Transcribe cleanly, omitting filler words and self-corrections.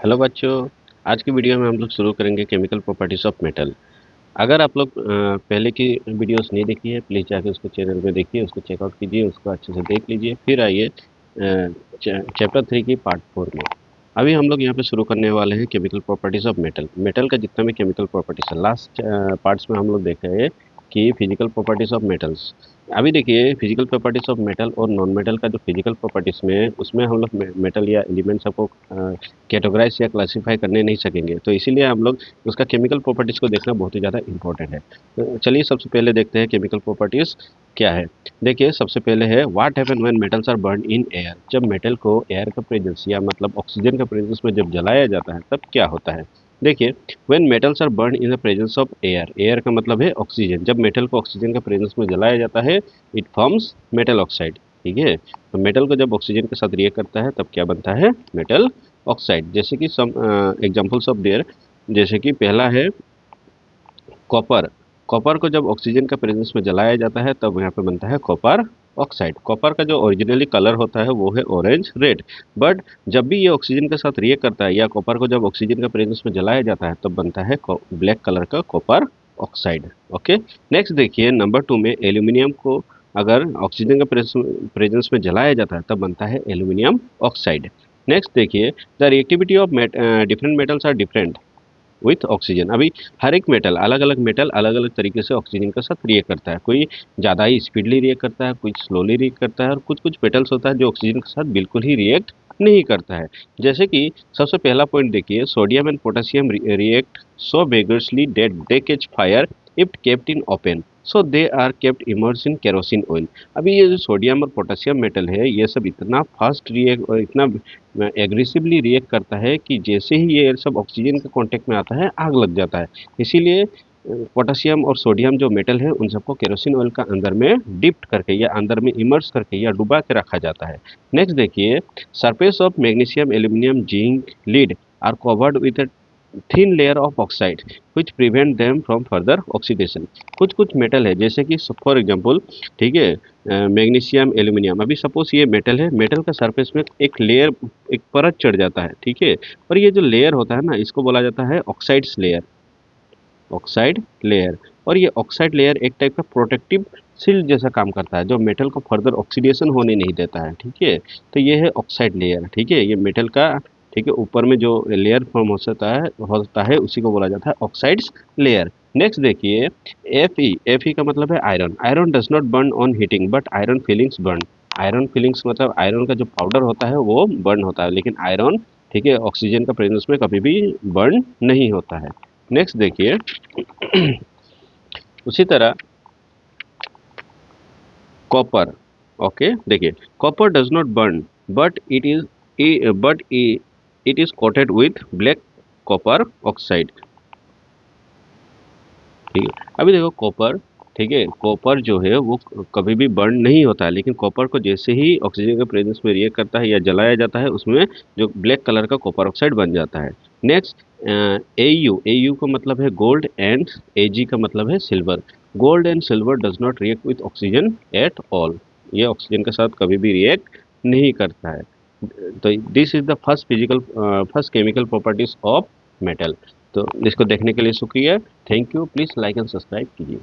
Hello बच्चों। आज की वीडियो में हम लोग शुरू करेंगे केमिकल प्रॉपर्टीज ऑफ मेटल। अगर आप लोग पहले की वीडियोस नहीं देखी है, प्लीज़ जाके उसको चैनल में देखिए, उसको चेकआउट कीजिए, उसको अच्छे से देख लीजिए, फिर आइए चैप्टर 3 की पार्ट 4 में। अभी हम लोग यहाँ पे शुरू करने वाले हैं chemical properties of metal. Metal का जितना भी केमिकल प्रॉपर्टीज है, लास्ट पार्ट्स में हम लोग देखे हैं कि फिजिकल प्रॉपर्टीज ऑफ मेटल्स। अभी देखिए फिजिकल प्रॉपर्टीज ऑफ मेटल और नॉन मेटल का जो फिजिकल प्रॉपर्टीज में है, उसमें हम लोग मेटल या एलिमेंट सबको कैटेगराइज या क्लासीफाई करने नहीं सकेंगे, तो इसीलिए हम लोग उसका केमिकल प्रॉपर्टीज को देखना बहुत ही ज़्यादा इंपॉर्टेंट है। तो चलिए सबसे पहले देखते हैं केमिकल प्रॉपर्टीज क्या है। देखिए सबसे पहले है what happen when metals are burn in air. जब मेटल को एयर का प्रेजेंस या मतलब ऑक्सीजन का प्रेजेंस में जब जलाया जाता है तब क्या होता है। देखिए when metals are burn in the presence of air, air का मतलब है ऑक्सीजन। जब मेटल को ऑक्सीजन का प्रेजेंस में जलाया जाता है इट फॉर्म्स मेटल ऑक्साइड। ठीक है, तो मेटल को जब ऑक्सीजन के साथ रिएक्ट करता है तब क्या बनता है, मेटल ऑक्साइड। जैसे कि सम एग्जांपल्स ऑफ देयर, जैसे कि पहला है कॉपर। कॉपर को जब ऑक्सीजन का प्रेजेंस में जलाया जाता है तब यहाँ पे बनता है कॉपर ऑक्साइड। कॉपर का जो ओरिजिनली कलर होता है वो है ऑरेंज रेड, बट जब भी ये ऑक्सीजन के साथ रिएक्ट करता है या कॉपर को जब ऑक्सीजन का प्रेजेंस में जलाया जाता है तब बनता है ब्लैक कलर का कॉपर ऑक्साइड। ओके, नेक्स्ट देखिए नंबर 2 में एल्यूमिनियम को अगर ऑक्सीजन का प्रेजेंस में जलाया जाता है तब बनता है एल्यूमिनियम ऑक्साइड। नेक्स्ट देखिए the reactivity of different metals are different with oxygen. अभी हर एक मेटल अलग अलग तरीके से ऑक्सीजन के साथ रिएक्ट करता है। कोई ज़्यादा ही स्पीडली रिएक्ट करता है, कुछ स्लोली रिएक्ट करता है, और कुछ कुछ मेटल्स होता है जो ऑक्सीजन के साथ बिल्कुल ही रिएक्ट नहीं करता है। जैसे कि सबसे पहला पॉइंट देखिए, sodium and potassium react so vigorously that they catch fire if kept in open, so they are kept immersed in kerosene oil। अभी ये जो सोडियम और पोटेशियम मेटल है ये सब इतना फास्ट रिएक्ट और इतना एग्रेसिवली रिएक्ट करता है कि जैसे ही ये सब ऑक्सीजन के कांटेक्ट में आता है आग लग जाता है। इसीलिए पोटेशियम और सोडियम जो मेटल है उन सबको केरोसिन ऑयल का अंदर में डिप्ट करके या अंदर में इमर्स करके या डुबा के रखा जाता है। नेक्स्ट देखिए surface of magnesium aluminium zinc lead are covered with a thin layer of oxide which prevent them from further oxidation. कुछ कुछ मेटल है जैसे कि फॉर एग्जांपल, ठीक है, मैग्नीशियम एल्यूमिनियम। अभी सपोज ये मेटल है, मेटल का सरफेस में एक लेयर, एक परत चढ़ जाता है, ठीक है, और ये जो लेयर होता है ना इसको बोला जाता है ऑक्साइड्स लेयर, ऑक्साइड लेयर। और ये ऑक्साइड लेयर एक टाइप का प्रोटेक्टिव शील्ड जैसा काम करता है जो मेटल को फर्दर ऑक्सीडेशन होने नहीं देता है। ठीक है, तो ये है ऑक्साइड लेयर। ठीक है, ये मेटल का, ठीक है, ऊपर में जो लेयर फॉर्म होता है उसी को बोला जाता है ऑक्साइड्स लेयर। नेक्स्ट देखिए एफ ई का मतलब है iron. Iron does not burn on heating but iron feelings burn. Iron feelings मतलब आयरन का जो पाउडर होता है वो बर्न होता है, लेकिन आयरन, ठीक है, ऑक्सीजन का प्रेजेंस में कभी भी बर्न नहीं होता है। नेक्स्ट देखिए उसी तरह कॉपर। ओके, देखिए copper does not burn but it is coated with black copper oxide. ठीक है, अभी देखो कॉपर, ठीक है, कॉपर जो है वो कभी भी बर्न नहीं होता है, लेकिन कॉपर को जैसे ही ऑक्सीजन के प्रेजेंस में रिएक्ट करता है या जलाया जाता है उसमें जो ब्लैक कलर का कॉपर ऑक्साइड बन जाता है। नेक्स्ट ए यू का मतलब है गोल्ड एंड ए जी का मतलब है silver. Gold and silver does not react with oxygen at all. ये ऑक्सीजन के साथ कभी भी रिएक्ट नहीं करता है। तो this is the first chemical properties of metal. तो इसको देखने के लिए शुक्रिया, thank you. Please like and subscribe कीजिए।